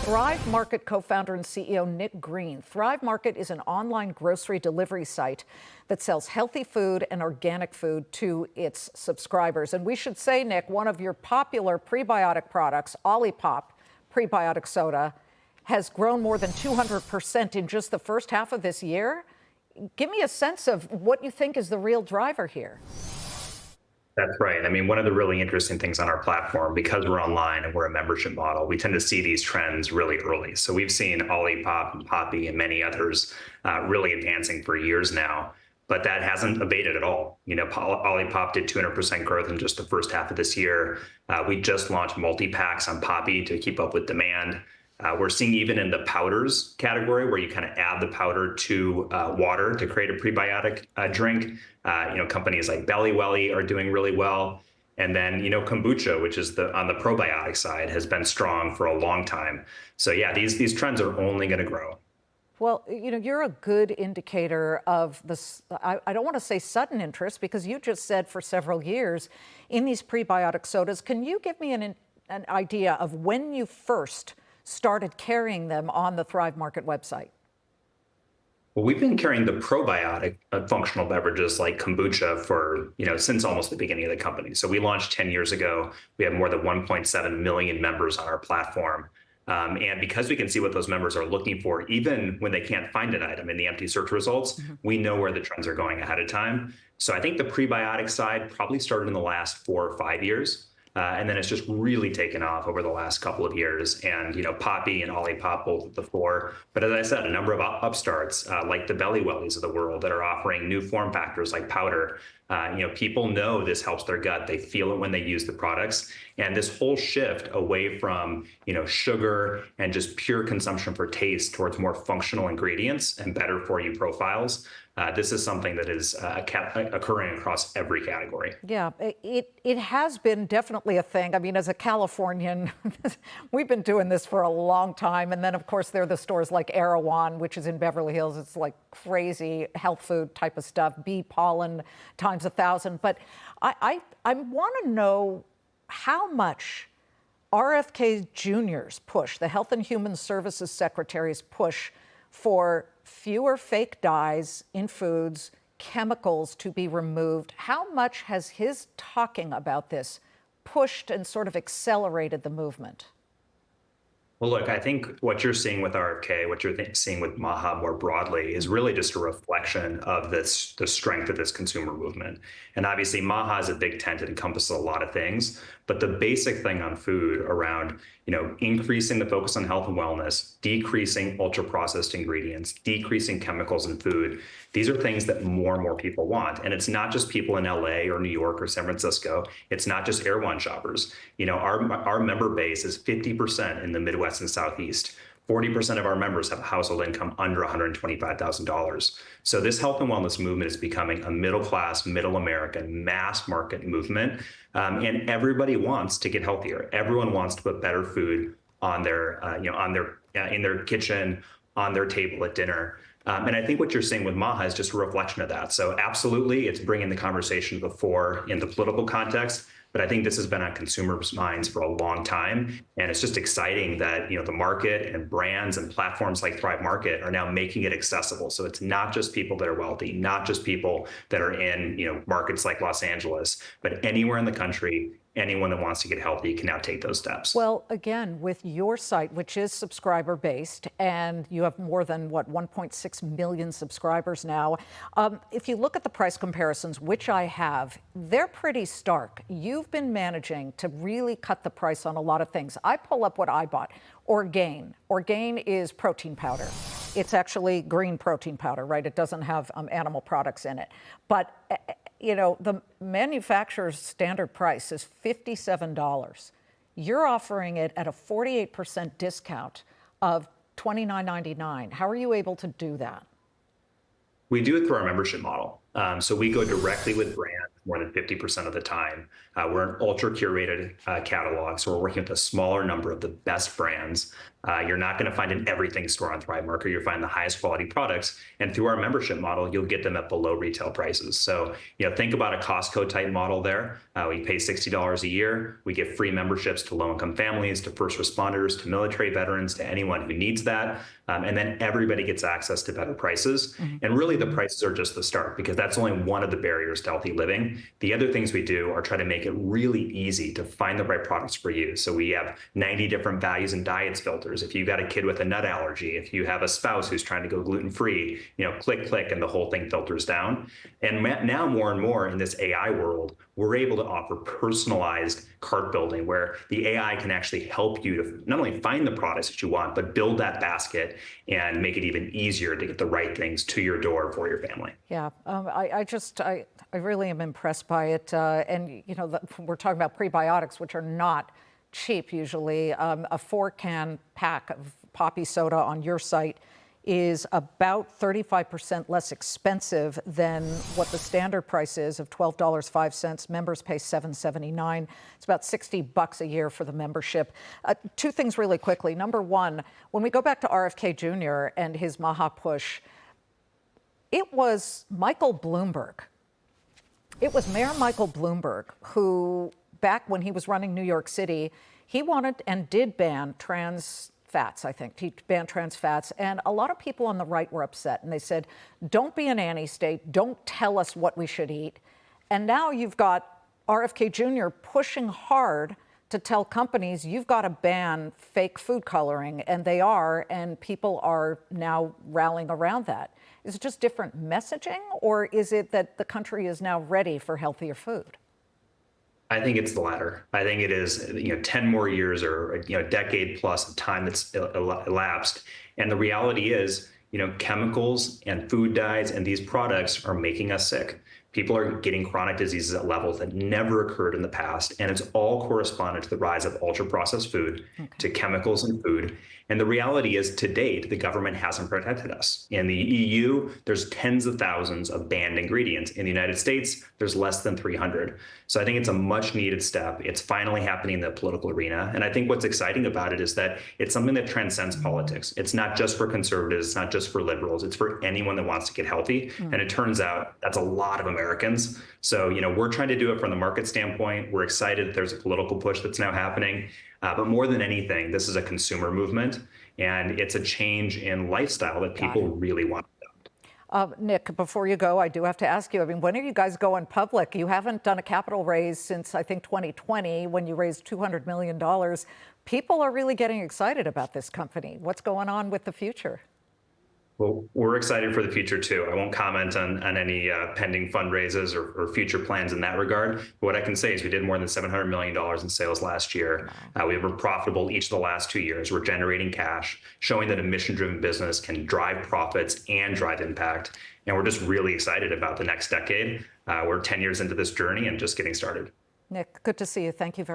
Thrive Market co-founder and CEO Nick Green. Thrive Market is an online grocery delivery site that sells healthy food and organic food to its subscribers. And we should say, Nick, one of your popular prebiotic products, Olipop prebiotic soda, has grown more than 200% in just the first half of this year. Give me a sense of what you think is the real driver here. That's right. I mean, one of the really interesting things on our platform, because we're online and we're a membership model, we tend to see these trends really early. So we've seen Olipop and Poppy and many others really advancing for years now, but that hasn't abated at all. You know, Olipop did 200% growth in just the first half of this year. We just launched multi-packs on Poppy to keep up with demand. We're seeing even in the powders category, where you kind of add the powder to water to create a prebiotic drink. Companies like Belly Welly are doing really well. And then, kombucha, which is on the probiotic side, has been strong for a long time. So yeah, these trends are only going to grow. Well, you're a good indicator of this. I don't want to say sudden interest, because you just said for several years in these prebiotic sodas. Can you give me an idea of when you first started carrying them on the Thrive Market website? Well, we've been carrying the probiotic functional beverages like kombucha for, since almost the beginning of the company. So we launched 10 years ago. We have more than 1.7 million members on our platform. And because we can see what those members are looking for, even when they can't find an item in the empty search results, we know where the trends are going ahead of time. So I think the prebiotic side probably started in the last 4 or 5 years. And then it's just really taken off over the last couple of years. And, Poppy and Olipop both at the fore. But as I said, a number of upstarts like the Belly Wellies of the world that are offering new form factors like powder. People know this helps their gut. They feel it when they use the products. And this whole shift away from, sugar and just pure consumption for taste towards more functional ingredients and better for you profiles. This is something that is occurring across every category. Yeah, it has been definitely a thing. I mean, as a Californian, we've been doing this for a long time. And then, of course, there are the stores like Erewhon, which is in Beverly Hills. It's like crazy health food type of stuff, bee pollen times 1,000. But I want to know how much RFK Jr.'s push, the Health and Human Services Secretary's push for fewer fake dyes in foods, chemicals to be removed. How much has his talking about this pushed and sort of accelerated the movement? Well, look, I think what you're seeing with RFK, what you're seeing with MAHA more broadly, is really just a reflection of the strength of this consumer movement. And obviously, MAHA is a big tent. It encompasses a lot of things. But the basic thing on food around, increasing the focus on health and wellness, decreasing ultra-processed ingredients, decreasing chemicals in food, these are things that more and more people want. And it's not just people in LA or New York or San Francisco. It's not just Erewhon shoppers. Our member base is 50% in the Midwest and Southeast. 40% of our members have a household income under $125,000. So this health and wellness movement is becoming a middle-class, middle American, mass market movement. And everybody wants to get healthier. Everyone wants to put better food on their, in their kitchen, on their table at dinner. And I think what you're seeing with MAHA is just a reflection of that. So absolutely, it's bringing the conversation to the fore in the political context. But I think this has been on consumers' minds for a long time. And it's just exciting that, the market and brands and platforms like Thrive Market are now making it accessible. So it's not just people that are wealthy, not just people that are in, markets like Los Angeles, but anywhere in the country. Anyone that wants to get healthy can now take those steps. Well, again, with your site, which is subscriber based, and you have more than 1.6 million subscribers now. If you look at the price comparisons, which I have, they're pretty stark. You've been managing to really cut the price on a lot of things. I pull up what I bought. Orgain. Orgain is protein powder. It's actually green protein powder, right? It doesn't have animal products in it. But the manufacturer's standard price is $57. You're offering it at a 48% discount of $29.99. How are you able to do that? We do it through our membership model. So we go directly with brands more than 50% of the time. We're an ultra curated catalog, so we're working with a smaller number of the best brands. You're not going to find an everything store on Thrive Market. You'll find the highest quality products, and through our membership model, you'll get them at below retail prices. So, think about a Costco type model there. We pay $60 a year. We give free memberships to low-income families, to first responders, to military veterans, to anyone who needs that. And then everybody gets access to better prices. And really, the prices are just the start, because that's only one of the barriers to healthy living. The other things we do are try to make it really easy to find the right products for you. So we have 90 different values and diets filters. If you've got a kid with a nut allergy, if you have a spouse who's trying to go gluten-free, click, and the whole thing filters down. And now more and more in this AI world, we're able to offer personalized cart building, where the AI can actually help you to not only find the products that you want, but build that basket and make it even easier to get the right things to your door for your family. Yeah, I really am impressed by it. And, we're talking about prebiotics, which are not cheap usually. A 4-can pack of poppy soda on your site is about 35% less expensive than what the standard price is of $12.05. Members pay $7.79. It's about $60 a year for the membership. Two things really quickly. Number one, when we go back to RFK Jr. and his MAHA push, it was Michael Bloomberg. It was Mayor Michael Bloomberg who, back when he was running New York City, he wanted and did ban trans fats, I think. He banned trans fats. And a lot of people on the right were upset. And they said, don't be a nanny state. Don't tell us what we should eat. And now you've got RFK Jr. pushing hard to tell companies, you've got to ban fake food coloring. And they are. And people are now rallying around that. Is it just different messaging? Or is it that the country is now ready for healthier food? I think it's the latter. I think it is, 10 more years or, a decade plus of time that's elapsed. And the reality is, chemicals and food dyes and these products are making us sick. People are getting chronic diseases at levels that never occurred in the past. And it's all corresponded to the rise of ultra processed food, to chemicals in food. And the reality is, to date, the government hasn't protected us. In the EU, there's tens of thousands of banned ingredients. In the United States, there's less than 300. So I think it's a much needed step. It's finally happening in the political arena. And I think what's exciting about it is that it's something that transcends politics. It's not just for conservatives, it's not just for liberals, it's for anyone that wants to get healthy. And it turns out that's a lot of Americans. So, we're trying to do it from the market standpoint. We're excited that there's a political push that's now happening. But more than anything, this is a consumer movement, and it's a change in lifestyle that people really want. Nick, before you go, I do have to ask you, when are you guys going public? You haven't done a capital raise since, I think, 2020, when you raised $200 million. People are really getting excited about this company. What's going on with the future? Well, we're excited for the future, too. I won't comment on any pending fundraisers or future plans in that regard. But what I can say is we did more than $700 million in sales last year. We were profitable each of the last 2 years. We're generating cash, showing that a mission-driven business can drive profits and drive impact. And we're just really excited about the next decade. We're 10 years into this journey and just getting started. Nick, good to see you. Thank you very much.